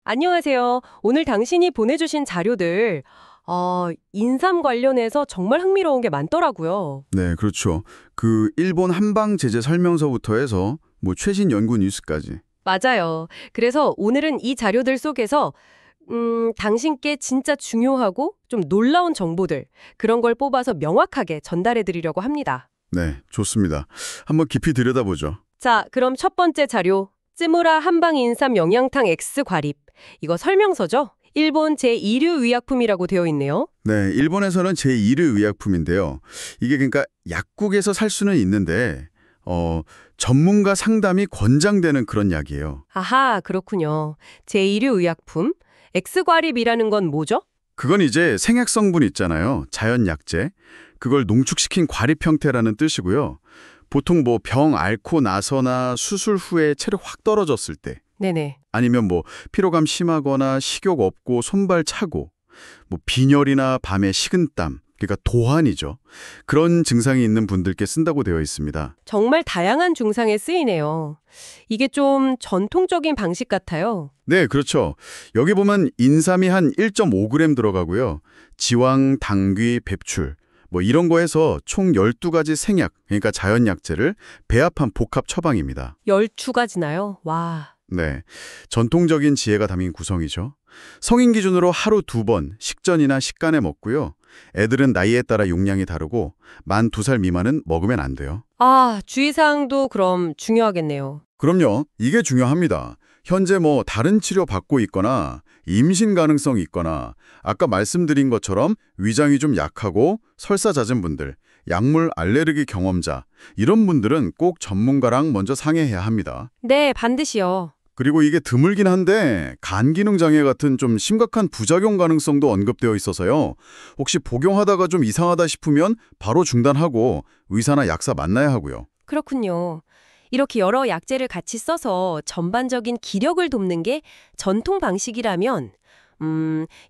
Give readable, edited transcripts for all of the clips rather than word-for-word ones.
안녕하세요. 오늘 당신이 보내주신 자료들, 인삼 관련해서 정말 흥미로운 게 많더라고요. 네, 그렇죠. 그 일본 한방 제재 설명서부터 해서 뭐 최신 연구 뉴스까지. 맞아요. 그래서 오늘은 이 자료들 속에서, 당신께 진짜 중요하고 좀 놀라운 정보들, 그런 걸 뽑아서 명확하게 전달해 드리려고 합니다. 네, 좋습니다. 한번 깊이 들여다보죠. 자, 그럼 첫 번째 자료, 쯔무라 한방 인삼 영양탕 X 과립. 이거 설명서죠? 일본 제2류 의약품이라고 되어 있네요. 네, 일본에서는 제2류 의약품인데요. 이게 그러니까 약국에서 살 수는 있는데 전문가 상담이 권장되는 그런 약이에요. 아하, 그렇군요. 제2류 의약품. X과립이라는 건 뭐죠? 그건 이제 생약 성분 있잖아요. 자연 약제. 그걸 농축시킨 과립 형태라는 뜻이고요. 보통 뭐 병 앓고 나서나 수술 후에 체력 확 떨어졌을 때 네네. 아니면 뭐 피로감 심하거나 식욕 없고 손발 차고 뭐 빈혈이나 밤에 식은땀 그러니까 도환이죠. 그런 증상이 있는 분들께 쓴다고 되어 있습니다. 정말 다양한 증상에 쓰이네요. 이게 좀 전통적인 방식 같아요. 네, 그렇죠. 여기 보면 인삼이 한 1.5g 들어가고요. 지왕, 당귀, 배출 뭐 이런 거 해서 총 12가지 생약, 그러니까 자연약제를 배합한 복합 처방입니다. 12가지나요? 와. 네, 전통적인 지혜가 담긴 구성이죠. 성인 기준으로 하루 2번 식전이나 식간에 먹고요. 애들은 나이에 따라 용량이 다르고 만 2살 미만은 먹으면 안 돼요. 아, 주의사항도 그럼 중요하겠네요. 그럼요. 이게 중요합니다. 현재 뭐 다른 치료 받고 있거나 임신 가능성이 있거나 아까 말씀드린 것처럼 위장이 좀 약하고 설사 잦은 분들, 약물 알레르기 경험자 이런 분들은 꼭 전문가랑 먼저 상의해야 합니다. 네, 반드시요. 그리고 이게 드물긴 한데 간 기능 장애 같은 좀 심각한 부작용 가능성도 언급되어 있어서요. 혹시 복용하다가 좀 이상하다 싶으면 바로 중단하고 의사나 약사 만나야 하고요. 그렇군요. 이렇게 여러 약재를 같이 써서 전반적인 기력을 돕는 게 전통 방식이라면,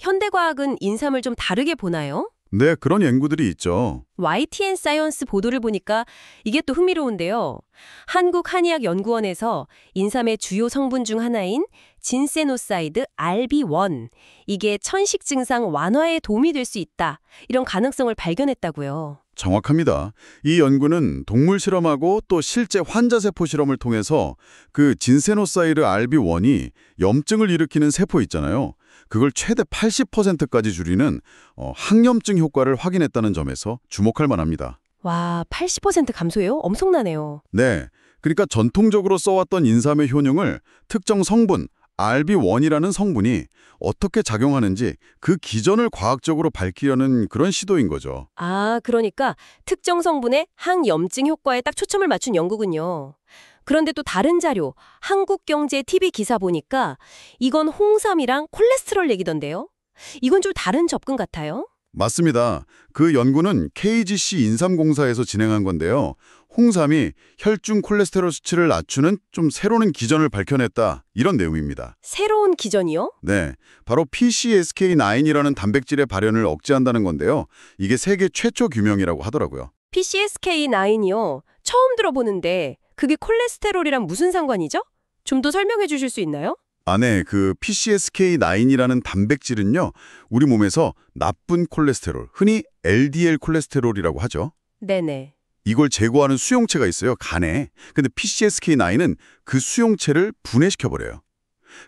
현대과학은 인삼을 좀 다르게 보나요? 네, 그런 연구들이 있죠. YTN 사이언스 보도를 보니까 이게 또 흥미로운데요. 한국한의학연구원에서 인삼의 주요 성분 중 하나인 진세노사이드 RB1, 이게 천식 증상 완화에 도움이 될 수 있다. 이런 가능성을 발견했다고요. 정확합니다. 이 연구는 동물 실험하고 또 실제 환자 세포 실험을 통해서 그 진세노사이드 RB1이 염증을 일으키는 세포 있잖아요. 그걸 최대 80%까지 줄이는 항염증 효과를 확인했다는 점에서 주목할 만합니다. 와, 80% 감소해요? 엄청나네요. 네, 그러니까 전통적으로 써왔던 인삼의 효능을 특정 성분 RB1이라는 성분이 어떻게 작용하는지 그 기전을 과학적으로 밝히려는 그런 시도인 거죠. 아, 그러니까 특정 성분의 항염증 효과에 딱 초점을 맞춘 연구군요. 그런데 또 다른 자료, 한국경제 TV 기사 보니까 이건 홍삼이랑 콜레스테롤 얘기던데요. 이건 좀 다른 접근 같아요. 맞습니다. 그 연구는 KGC 인삼공사에서 진행한 건데요. 홍삼이 혈중 콜레스테롤 수치를 낮추는 좀 새로운 기전을 밝혀냈다. 이런 내용입니다. 새로운 기전이요? 네, 바로 PCSK9이라는 단백질의 발현을 억제한다는 건데요. 이게 세계 최초 규명이라고 하더라고요. PCSK9이요. 처음 들어보는데 그게 콜레스테롤이랑 무슨 상관이죠? 좀 더 설명해 주실 수 있나요? 네, 그 PCSK9이라는 단백질은요. 우리 몸에서 나쁜 콜레스테롤, 흔히 LDL 콜레스테롤이라고 하죠. 네네. 이걸 제거하는 수용체가 있어요, 간에. 근데 PCSK9은 그 수용체를 분해시켜버려요.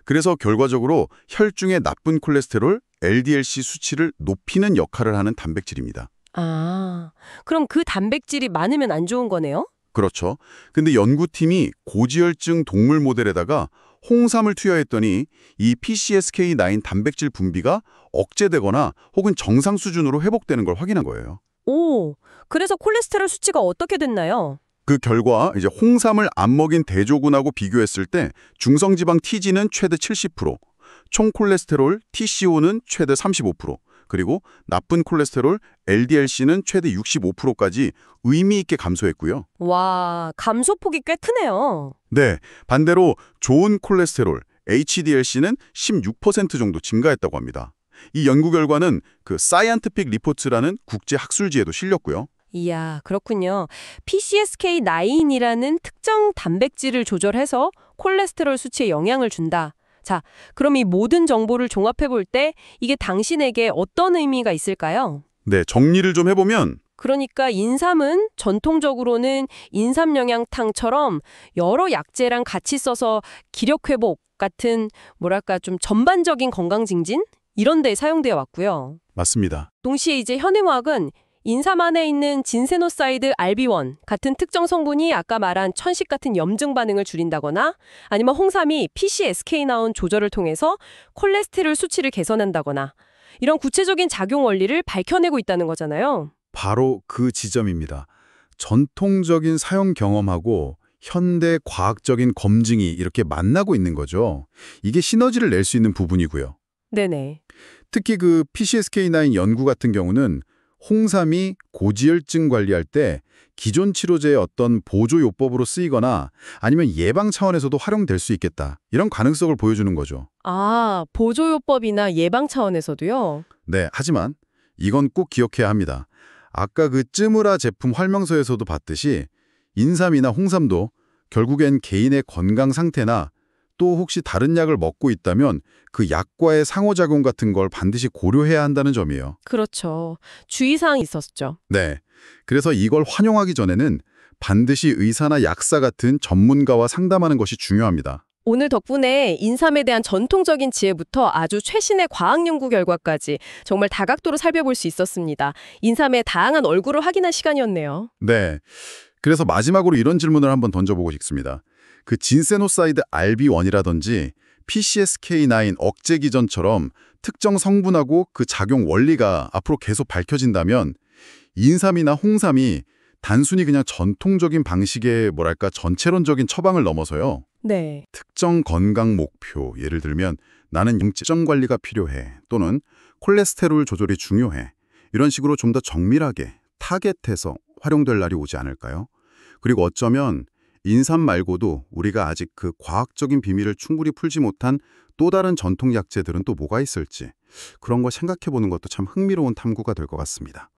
그래서 결과적으로 혈중의 나쁜 콜레스테롤, LDLC 수치를 높이는 역할을 하는 단백질입니다. 아, 그럼 그 단백질이 많으면 안 좋은 거네요? 그렇죠. 근데 연구팀이 고지혈증 동물 모델에다가 홍삼을 투여했더니 이 PCSK9 단백질 분비가 억제되거나 혹은 정상 수준으로 회복되는 걸 확인한 거예요. 오, 그래서 콜레스테롤 수치가 어떻게 됐나요? 그 결과 이제 홍삼을 안 먹인 대조군하고 비교했을 때 중성지방 TG는 최대 70%, 총 콜레스테롤 TCO는 최대 35%, 그리고 나쁜 콜레스테롤 LDLC는 최대 65%까지 의미 있게 감소했고요. 와, 감소폭이 꽤 크네요. 네, 반대로 좋은 콜레스테롤 HDLC는 16% 정도 증가했다고 합니다. 이 연구 결과는 그 사이언티픽 리포트라는 국제 학술지에도 실렸고요. 이야, 그렇군요. PCSK9이라는 특정 단백질을 조절해서 콜레스테롤 수치에 영향을 준다. 자, 그럼 이 모든 정보를 종합해 볼 때 이게 당신에게 어떤 의미가 있을까요? 네, 정리를 좀 해보면 그러니까 인삼은 전통적으로는 인삼영양탕처럼 여러 약재랑 같이 써서 기력회복 같은 뭐랄까 좀 전반적인 건강증진 이런 데에 사용되어 왔고요. 맞습니다. 동시에 이제 현행학은 인삼 안에 있는 진세노사이드 알비원 같은 특정 성분이 아까 말한 천식 같은 염증 반응을 줄인다거나 아니면 홍삼이 PCSK9 조절을 통해서 콜레스테롤 수치를 개선한다거나 이런 구체적인 작용 원리를 밝혀내고 있다는 거잖아요. 바로 그 지점입니다. 전통적인 사용 경험하고 현대 과학적인 검증이 이렇게 만나고 있는 거죠. 이게 시너지를 낼 수 있는 부분이고요. 네네. 특히 그 PCSK9 연구 같은 경우는 홍삼이 고지혈증 관리할 때 기존 치료제의 어떤 보조요법으로 쓰이거나 아니면 예방 차원에서도 활용될 수 있겠다. 이런 가능성을 보여주는 거죠. 아, 보조요법이나 예방 차원에서도요? 네, 하지만 이건 꼭 기억해야 합니다. 아까 그 쯔무라 제품 활명서에서도 봤듯이 인삼이나 홍삼도 결국엔 개인의 건강 상태나 또 혹시 다른 약을 먹고 있다면 그 약과의 상호작용 같은 걸 반드시 고려해야 한다는 점이에요. 그렇죠. 주의사항이 있었죠. 네. 그래서 이걸 활용하기 전에는 반드시 의사나 약사 같은 전문가와 상담하는 것이 중요합니다. 오늘 덕분에 인삼에 대한 전통적인 지혜부터 아주 최신의 과학 연구 결과까지 정말 다각도로 살펴볼 수 있었습니다. 인삼의 다양한 얼굴을 확인한 시간이었네요. 네. 그래서 마지막으로 이런 질문을 한번 던져보고 싶습니다. 그 진세노사이드 알비1이라든지 PCSK9 억제 기전처럼 특정 성분하고 그 작용 원리가 앞으로 계속 밝혀진다면 인삼이나 홍삼이 단순히 그냥 전통적인 방식의 뭐랄까 전체론적인 처방을 넘어서요. 네. 특정 건강 목표, 예를 들면 나는 영지점 관리가 필요해 또는 콜레스테롤 조절이 중요해. 이런 식으로 좀 더 정밀하게 타겟해서 활용될 날이 오지 않을까요? 그리고 어쩌면 인삼 말고도 우리가 아직 그 과학적인 비밀을 충분히 풀지 못한 또 다른 전통 약재들은 또 뭐가 있을지 그런 거 생각해보는 것도 참 흥미로운 탐구가 될 것 같습니다.